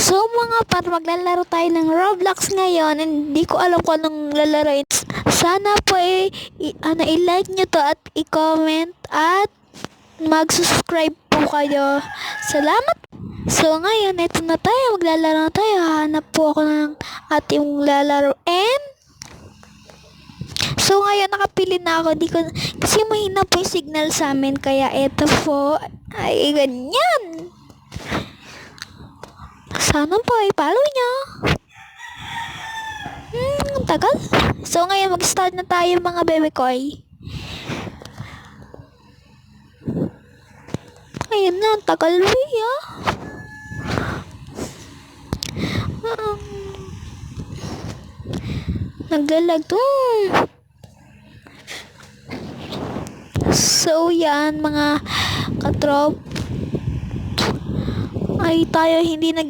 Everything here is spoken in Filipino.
So mga par, maglalaro tayo ng Roblox ngayon. Hindi ko alam kung anong lalaroin. Sana po i-like nyo to at i-comment at mag-subscribe po kayo. Salamat. So ngayon, eto na tayo. Maglalaro na tayo. Hanap po ako ng ating lalaroin. So ngayon, nakapili na ako. Kasi mahina po yung signal sa amin. Kaya eto po. Ay, ganyan. Sana po i-follow nyo. Tagal. So ngayon mag-start na tayo mga bebe koy. Ayun na, tagal naglalag to. So yan mga katrop. Ay tayo hindi